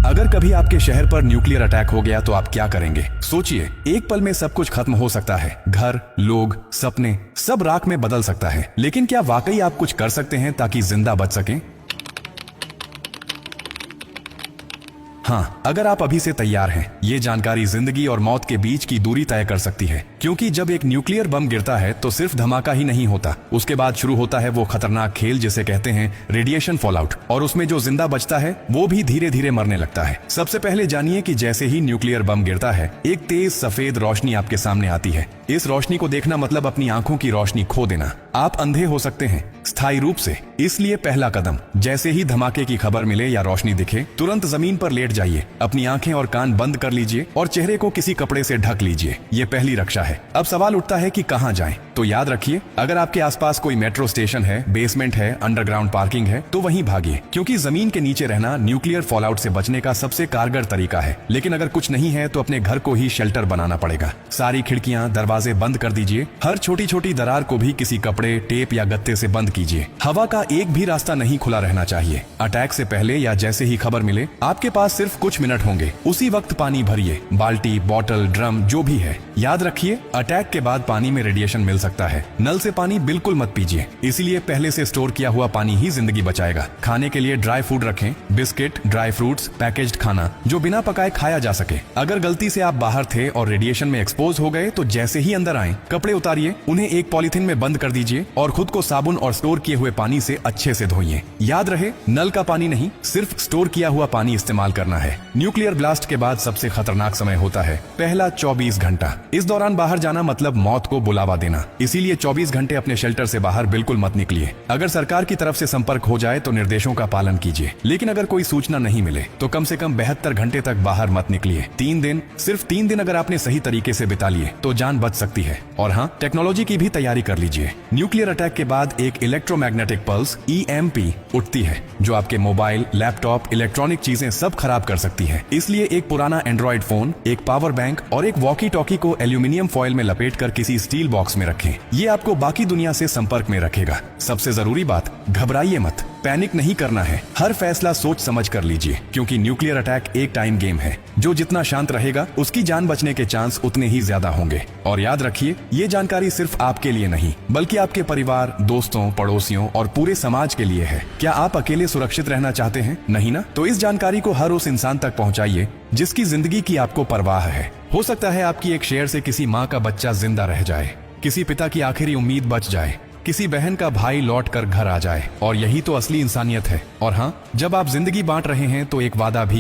अगर कभी आपके शहर पर न्यूक्लियर अटैक हो गया तो आप क्या करेंगे? सोचिए, एक पल में सब कुछ खत्म हो सकता है। घर, लोग, सपने, सब राख में बदल सकता है। लेकिन क्या वाकई आप कुछ कर सकते हैं ताकि जिंदा बच सकें? हाँ, अगर आप अभी से तैयार हैं, ये जानकारी जिंदगी और मौत के बीच की दूरी तय कर सकती है। क्योंकि जब एक न्यूक्लियर बम गिरता है तो सिर्फ धमाका ही नहीं होता, उसके बाद शुरू होता है वो खतरनाक खेल जिसे कहते हैं रेडिएशन फॉलआउट। और उसमें जो जिंदा बचता है वो भी धीरे धीरे मरने लगता है। सबसे पहले जानिए कि जैसे ही न्यूक्लियर बम गिरता है, एक तेज सफेद रोशनी आपके सामने आती है। इस रोशनी को देखना मतलब अपनी आंखों की रोशनी खो देना। आप अंधे हो सकते हैं स्थायी रूप से। इसलिए पहला कदम, जैसे ही धमाके की खबर मिले या रोशनी दिखे, तुरंत जमीन पर लेट जाइए, अपनी आंखें और कान बंद कर लीजिए और चेहरे को किसी कपड़े से ढक लीजिए। ये पहली रक्षा है। अब सवाल उठता है कि कहां जाएं? तो याद रखिए, अगर आपके आसपास कोई मेट्रो स्टेशन है, बेसमेंट है, अंडरग्राउंड पार्किंग है, तो वहीं भागिए, क्योंकि जमीन के नीचे रहना न्यूक्लियर फॉलआउट से बचने का सबसे कारगर तरीका है। लेकिन अगर कुछ नहीं है तो अपने घर को ही शेल्टर बनाना पड़ेगा। सारी खिड़कियां, दरवाजे बंद कर दीजिए। हर छोटी छोटी दरार को भी किसी कपड़े, टेप या गत्ते से बंद कीजिए। हवा का एक भी रास्ता नहीं खुला रहना चाहिए। अटैक से पहले या जैसे ही खबर मिले, आपके पास सिर्फ कुछ मिनट होंगे। उसी वक्त पानी भरिए, बाल्टी, बोतल, ड्रम, जो भी है। याद रखिए, अटैक के बाद पानी में रेडिएशन मिल सकता है। नल से पानी बिल्कुल मत पीजिए, इसीलिए पहले से स्टोर किया हुआ पानी ही जिंदगी बचाएगा। खाने के लिए ड्राई फूड रखें, बिस्किट, ड्राई फ्रूट्स, पैकेज्ड खाना जो बिना पकाए खाया जा सके। अगर गलती से आप बाहर थे और रेडिएशन में एक्सपोज हो गए तो जैसे ही अंदर आए, कपड़े उतारिए, उन्हें एक पॉलिथीन में बंद कर दीजिए और खुद को साबुन और स्टोर किए हुए पानी से अच्छे से धोइए। याद रहे, नल का पानी नहीं, सिर्फ स्टोर किया हुआ पानी इस्तेमाल करना है। न्यूक्लियर ब्लास्ट के बाद सबसे खतरनाक समय होता है पहला 24 घंटा। इस दौरान बाहर जाना मतलब मौत को बुलावा देना। इसीलिए 24 घंटे अपने शेल्टर से बाहर बिल्कुल मत निकलिए। अगर सरकार की तरफ से संपर्क हो जाए तो निर्देशों का पालन कीजिए, लेकिन अगर कोई सूचना नहीं मिले तो कम से कम 72 घंटे तक बाहर मत निकलिए। 3 दिन, सिर्फ 3 दिन अगर आपने सही तरीके से बिता लिए तो जान बच सकती है। और हाँ, टेक्नोलॉजी की भी तैयारी कर लीजिए। न्यूक्लियर अटैक के बाद एक इलेक्ट्रोमैग्नेटिक पल्स EMP उठती है, जो आपके मोबाइल, लैपटॉप, इलेक्ट्रॉनिक चीजें सब खराब कर सकती है। इसलिए एक पुराना एंड्रॉइड फोन, एक पावर बैंक और एक वॉकी टॉकी को एल्यूमिनियम फॉइल में लपेटकर किसी स्टील बॉक्स में रखें। ये आपको बाकी दुनिया से संपर्क में रखेगा। सबसे जरूरी बात, घबराइए मत, पैनिक नहीं करना है। हर फैसला सोच समझ कर लीजिए, क्योंकि न्यूक्लियर अटैक एक टाइम गेम है। जो जितना शांत रहेगा, उसकी जान बचने के चांस उतने ही ज्यादा होंगे। और याद रखिए, ये जानकारी सिर्फ आपके लिए नहीं, बल्कि आपके परिवार, दोस्तों, पड़ोसियों और पूरे समाज के लिए है। क्या आप अकेले सुरक्षित रहना चाहते हैं? नहीं ना? तो इस जानकारी को हर उस इंसान तक पहुंचाइए जिसकी जिंदगी की आपको परवाह है। हो सकता है आपकी एक शेयर से किसी माँ का बच्चा जिंदा रह जाए, किसी पिता की आखिरी उम्मीद बच जाए, किसी बहन का भाई लौट कर घर आ जाए। और यही तो असली इंसानियत है। और हाँ, जब आप जिंदगी बांट रहे हैं तो एक वादा भी